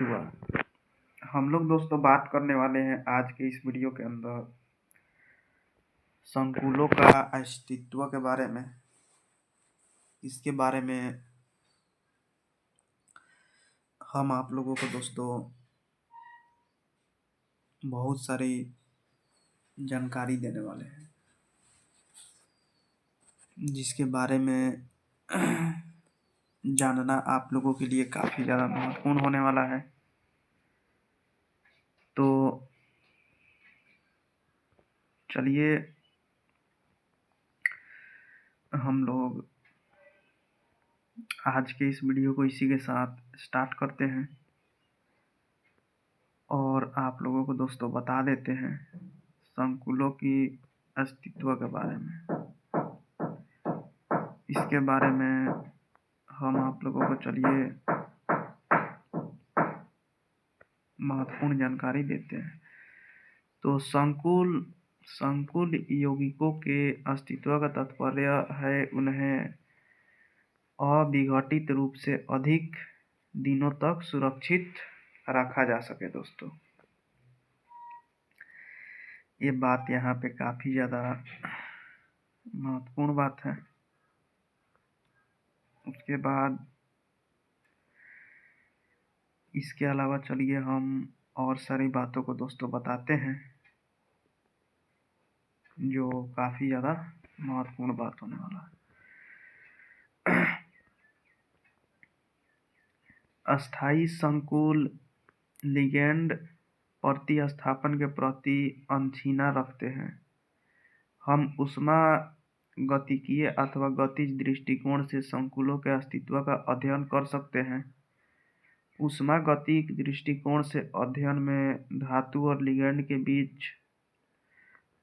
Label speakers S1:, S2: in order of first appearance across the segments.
S1: हुआ। हम लोग दोस्तों बात करने वाले हैं आज के इस वीडियो के अंदर संकुलों का अस्तित्व के बारे में। इसके बारे में हम आप लोगों को दोस्तों बहुत सारी जानकारी देने वाले हैं, जिसके बारे में जानना आप लोगों के लिए काफ़ी ज़्यादा महत्वपूर्ण होने वाला है। तो चलिए हम लोग आज के इस वीडियो को इसी के साथ स्टार्ट करते हैं और आप लोगों को दोस्तों बता देते हैं संकुलों की अस्तित्व के बारे में। इसके बारे में हम आप लोगों को चलिए महत्वपूर्ण जानकारी देते हैं। तो संकुल यौगिकों के अस्तित्व का तात्पर्य है उन्हें अविघटित रूप से अधिक दिनों तक सुरक्षित रखा जा सके। दोस्तों ये बात यहाँ पे काफ़ी ज़्यादा महत्वपूर्ण बात है। उसके बाद इसके अलावा चलिए हम और सारी बातों को दोस्तों बताते हैं जो काफ़ी ज़्यादा महत्वपूर्ण बात होने वाला है। अस्थायी संकुल लिगेंड प्रतिस्थापन के प्रति अनछीना रखते हैं। हम ऊष्मागतिकीय अथवा गतिज दृष्टिकोण से संकुलों के अस्तित्व का अध्ययन कर सकते हैं। ऊष्मागतिक दृष्टिकोण से अध्ययन में धातु और लिगेंड के बीच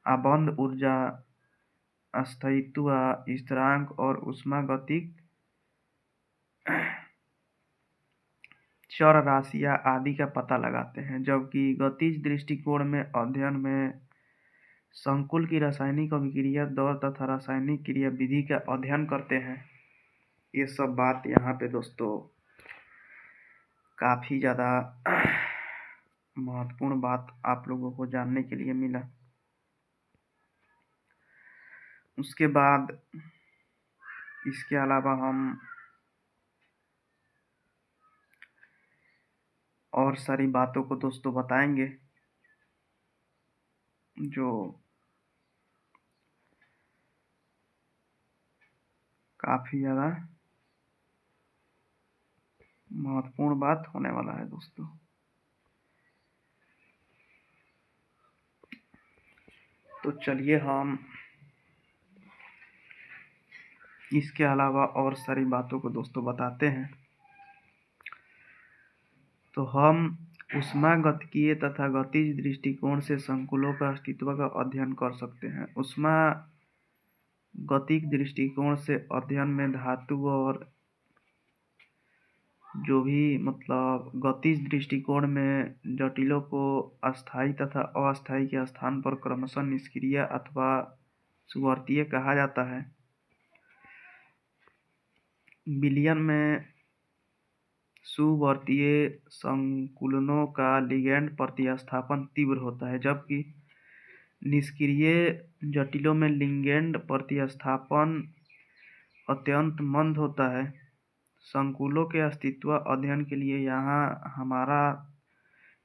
S1: आबंध ऊर्जा, स्थायित्व स्थिरांक और ऊष्मागतिक चर राशियां आदि का पता लगाते हैं, जबकि गतिज दृष्टिकोण में अध्ययन में संकुल की रासायनिक अभिक्रिया दर तथा रासायनिक क्रिया विधि का अध्ययन करते हैं। ये सब बात यहाँ पे दोस्तों काफ़ी ज़्यादा महत्वपूर्ण बात आप लोगों को जानने के लिए मिला। उसके बाद इसके अलावा हम और सारी बातों को दोस्तों बताएंगे जो काफ़ी ज़्यादा महत्वपूर्ण बात होने वाला है दोस्तों। तो चलिए हम इसके अलावा और सारी बातों को दोस्तों बताते हैं। तो हम ऊष्मागतिकीय तथा गतिज दृष्टिकोण से संकुलों का अस्तित्व का अध्ययन कर सकते हैं। ऊष्मागतिक दृष्टिकोण से अध्ययन में धातु और जो भी गतिज दृष्टिकोण में जटिलों को अस्थायी तथा अस्थायी के स्थान पर क्रमशः निष्क्रिय अथवा सुवर्तीय कहा जाता है। विलयन में सुवर्तीय संकुलनों का लिगेंड प्रतिस्थापन तीव्र होता है, जबकि निष्क्रिय जटिलों में लिगेंड प्रतिस्थापन अत्यंत मंद होता है। संकुलों के अस्तित्व अध्ययन के लिए यहाँ हमारा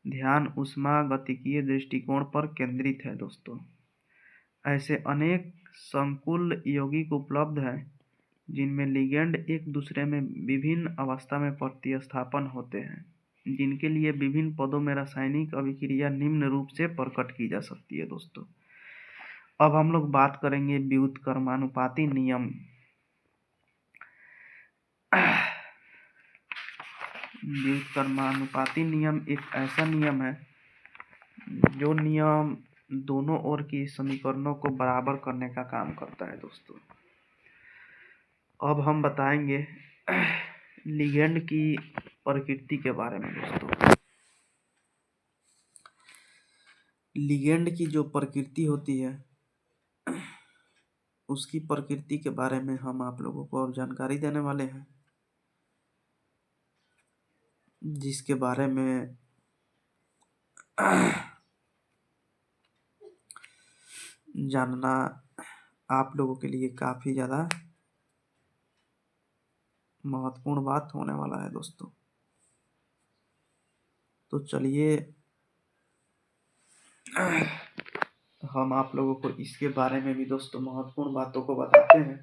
S1: ध्यान ऊष्मागतिकीय दृष्टिकोण पर केंद्रित है। दोस्तों ऐसे अनेक संकुल यौगिक उपलब्ध हैं जिनमें लिगेंड एक दूसरे में विभिन्न अवस्था में प्रतिस्थापन होते हैं, जिनके लिए विभिन्न पदों में रासायनिक अभिक्रिया निम्न रूप से प्रकट की जा सकती है। दोस्तों अब हम लोग बात करेंगे व्युत्क्रमानुपाती नियम। व्युत्क्रमानुपाती नियम एक ऐसा नियम है जो नियम दोनों ओर की समीकरणों को बराबर करने का काम करता है। दोस्तों अब हम बताएंगे लिगेंड की प्रकृति के बारे में। दोस्तों लिगेंड की जो प्रकृति होती है उसकी प्रकृति के बारे में हम आप लोगों को अब जानकारी देने वाले हैं। जिसके बारे में जानना आप लोगों के लिए काफ़ी ज़्यादा महत्वपूर्ण बात होने वाला है दोस्तों। तो चलिए हम आप लोगों को इसके बारे में भी दोस्तों महत्वपूर्ण बातों को बताते हैं।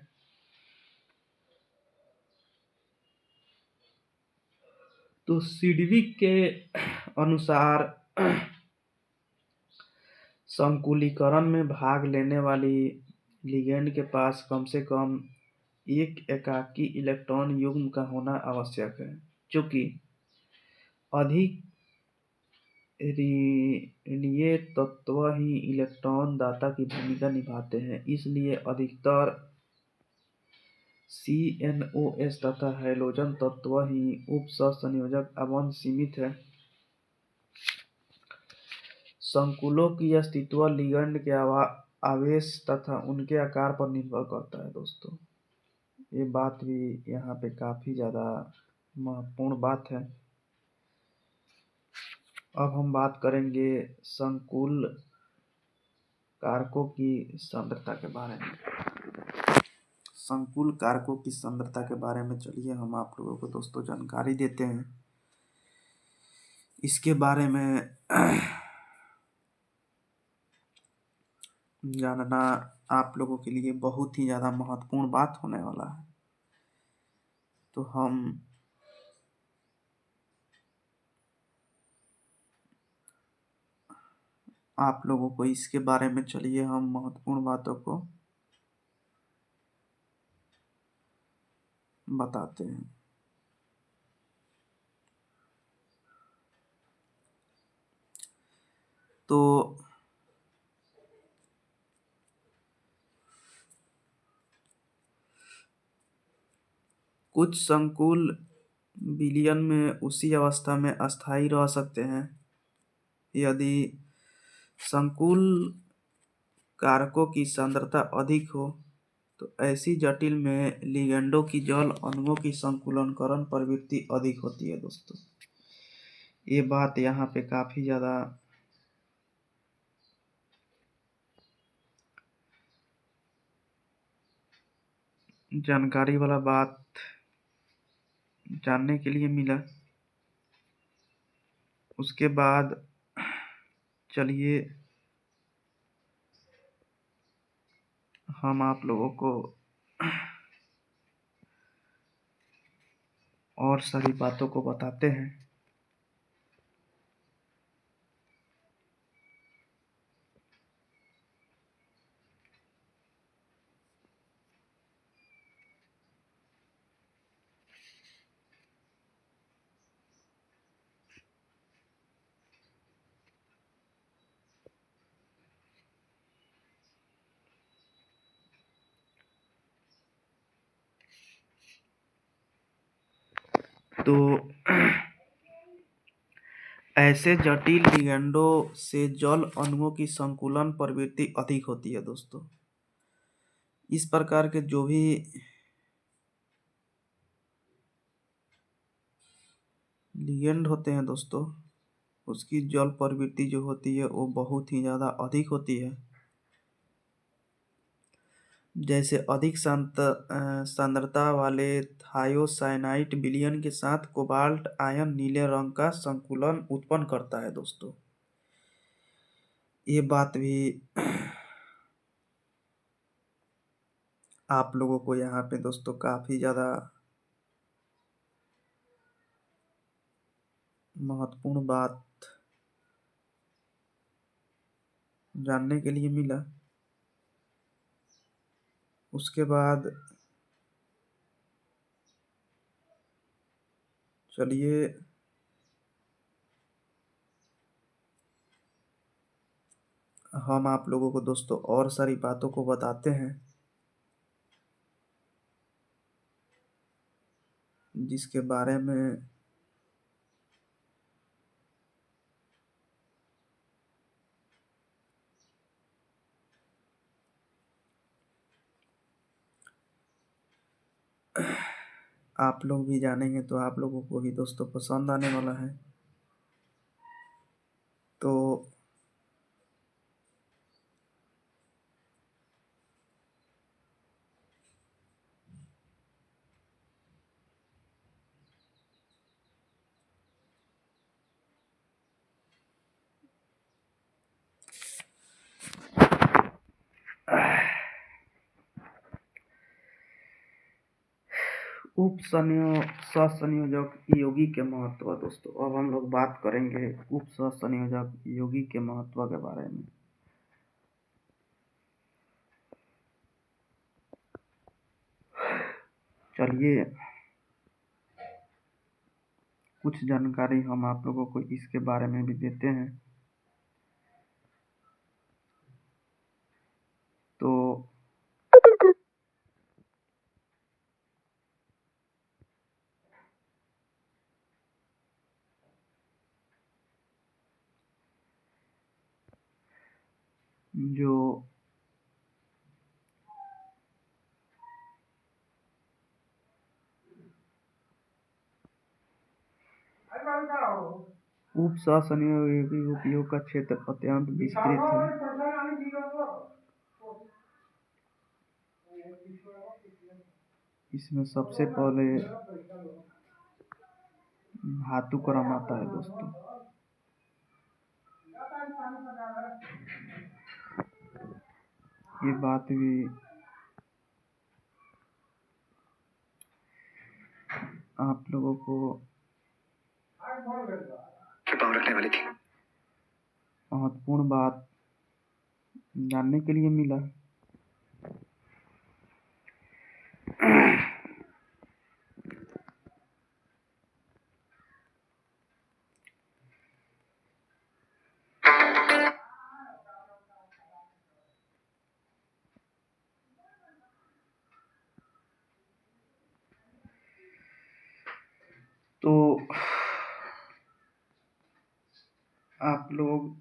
S1: तो सिडविक के अनुसार संकुलीकरण में भाग लेने वाली लिगेंड के पास कम से कम एक एकाकी इलेक्ट्रॉन युग्म का होना आवश्यक है, चूंकि अधिक ऋणीय तत्व ही इलेक्ट्रॉन दाता की भूमिका निभाते हैं। इसलिए अधिकतर CNOS तथा हैलोजन तत्व ही उपसंयोजक अवंत सीमित है। संकुलों की अस्तित्व लिगेंड के आवेश तथा उनके आकार पर निर्भर करता है दोस्तों। ये बात भी यहाँ पे काफ़ी ज़्यादा महत्वपूर्ण बात है। अब हम बात करेंगे संकुल कारकों की सांद्रता के बारे में। संकुल कारकों की सांद्रता के बारे में चलिए हम आप लोगों को दोस्तों जानकारी देते हैं। इसके बारे में जानना आप लोगों के लिए बहुत ही ज़्यादा महत्वपूर्ण बात होने वाला है। तो हम आप लोगों को इसके बारे में चलिए हम महत्वपूर्ण बातों को बताते हैं। तो कुछ संकुल विलयन में उसी अवस्था में अस्थायी रह सकते हैं। यदि संकुल कारकों की सांद्रता अधिक हो तो ऐसी जटिल में लिगेंडों की जल अणुओं की संकुलनकरण प्रवृत्ति अधिक होती है दोस्तों। ये बात यहाँ पे काफ़ी ज़्यादा जानकारी वाला बात जानने के लिए मिला। उसके बाद चलिए हम आप लोगों को और सारी बातों को बताते हैं। तो ऐसे जटिल लिगेंडों से जल अणुओं की संकुलन प्रवृत्ति अधिक होती है दोस्तों। इस प्रकार के जो भी लिगेंड होते हैं दोस्तों, उसकी जल प्रवृत्ति जो होती है वो बहुत ही ज़्यादा अधिक होती है। जैसे अधिक सांद्रता वाले थायोसाइनाइड विलयन के साथ कोबाल्ट आयन नीले रंग का संकुलन उत्पन्न करता है दोस्तों। ये बात भी आप लोगों को यहाँ पे दोस्तों काफ़ी ज़्यादा महत्वपूर्ण बात जानने के लिए मिला। उसके बाद चलिए हम आप लोगों को दोस्तों और सारी बातों को बताते हैं, जिसके बारे में आप लोग भी जानेंगे तो आप लोगों को भी दोस्तों पसंद आने वाला है। तो सहसंयोजक योगी के महत्व दोस्तों, अब हम लोग बात करेंगे उप सहसंयोजक योगी के महत्व के बारे में। चलिए कुछ जानकारी हम आप लोगों को इसके बारे में भी देते हैं। तो जो उप सहसंयोजक उपयोग का क्षेत्र अत्यंत विस्तृत है। इसमें सबसे पहले धातु क्रम आता है दोस्तों। ये बात भी आप लोगों को रखने वाली थी, महत्वपूर्ण बात जानने के लिए मिला। तो आप लोग